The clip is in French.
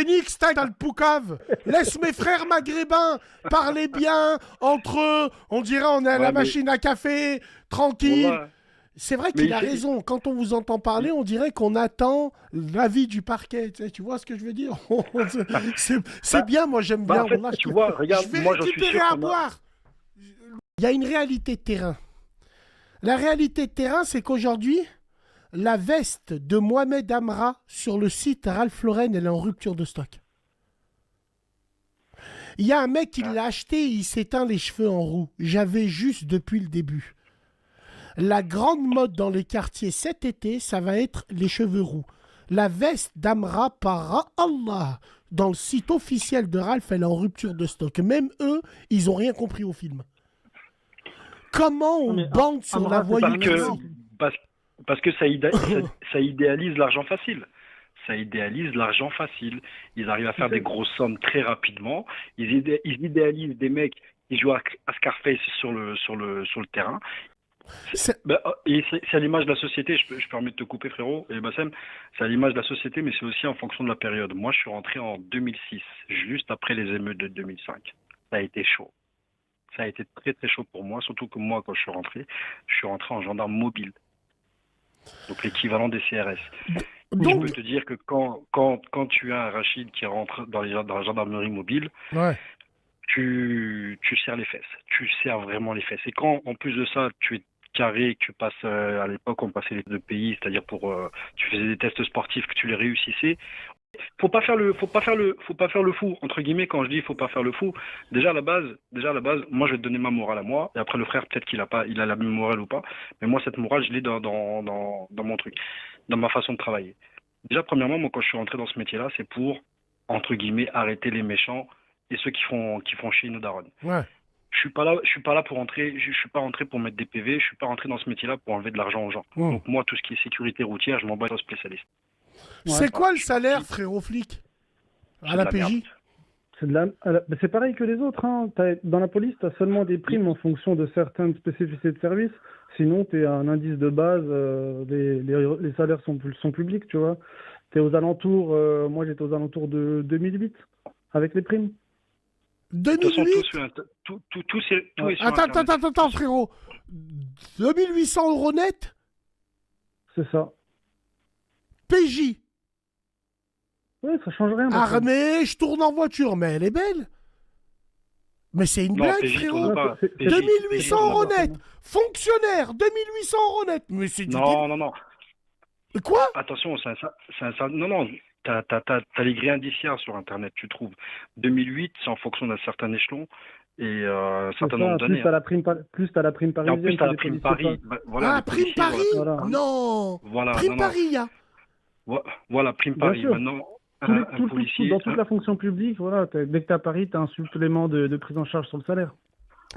Phoenix, taille dans le poucave. Laisse mes frères maghrébins parler bien entre eux. On dirait on est à la machine à café, tranquille. Wallah. C'est vrai Mais qu'il a raison. Quand on vous entend parler, on dirait qu'on attend l'avis du parquet. Tu vois ce que je veux dire? C'est Bah, bien, moi j'aime bien. en fait, Wallah, tu vois, regarde, je vais moi j'en suis récupérer sûr à qu'on a. boire. Il y a une réalité de terrain. La réalité de terrain, c'est qu'aujourd'hui, la veste de Mohamed Amra sur le site Ralph Lauren, elle est en rupture de stock. Il y a un mec qui l'a acheté et il s'éteint les cheveux en roux. J'avais juste depuis le début. La grande mode dans les quartiers cet été, ça va être les cheveux roux. La veste d'Amra par Allah dans le site officiel de Ralph, elle est en rupture de stock. Même eux, ils n'ont rien compris au film. Comment on bande sur la voyouterie? Parce, parce que ça idéalise l'argent facile. Ça idéalise l'argent facile. Ils arrivent à faire des grosses sommes très rapidement. Ils idéalisent des mecs qui jouent à Scarface sur le terrain. Et c'est à l'image de la société, je permets de te couper frérot, et Bassem, c'est à l'image de la société, mais c'est aussi en fonction de la période. Moi je suis rentré en 2006, juste après les émeutes de 2005. Ça a été chaud. Ça a été très très chaud pour moi, surtout que moi quand je suis rentré en gendarme mobile. Donc l'équivalent des CRS. Et je peux te dire que quand tu as un Rachid qui rentre dans la gendarmerie mobile, ouais. tu serres les fesses. Tu serres vraiment les fesses. Et quand en plus de ça, tu es carré, que tu passes, à l'époque on passait les deux pays, c'est-à-dire tu faisais des tests sportifs, que tu les réussissais. Faut pas faire le fou, entre guillemets. Quand je dis faut pas faire le fou, déjà à la base, moi je vais te donner ma morale à moi, et après le frère peut-être il a la même morale ou pas, mais moi cette morale je l'ai dans mon truc, dans ma façon de travailler. Déjà premièrement, moi quand je suis rentré dans ce métier-là, c'est pour, entre guillemets, arrêter les méchants et ceux qui font chier nos darons. Ouais. Je suis pas là pour rentrer, je suis pas rentré pour mettre des PV, je suis pas rentré dans ce métier-là pour enlever de l'argent aux gens. Donc moi tout ce qui est sécurité routière, je m'en bats, spécialiste. C'est quoi le salaire, frérot flic, à la PJ? C'est pareil que les autres. Hein. Dans la police, tu as seulement des primes en fonction de certaines spécificités de service. Sinon, tu es à un indice de base. Les salaires sont publics, tu vois. Tu es aux alentours. Moi, j'étais aux alentours de 2008 avec les primes. 2008 tout est sur Attends, frérot. 2800 € net? C'est ça. PJ. Ouais, ça change rien. Armée, je tourne en voiture, mais elle est belle. Mais c'est une blague, frérot. 2800 € net. Fonctionnaire, 2800 € net. Mais c'est du... Non. Quoi? Attention, non. T'as les grilles indiciaires sur Internet, tu trouves. 2008, c'est en fonction d'un certain échelon et un certain nombre d'années. Plus t'as la prime parisienne. Et en plus, t'as la prime Paris. Voilà, prime Paris. Voilà. Non. Voilà, prime Paris, il y a. Voilà, prime Paris. Maintenant, un policier... Dans toute la fonction publique, voilà, dès que tu es à Paris, tu as un supplément de prise en charge sur le salaire.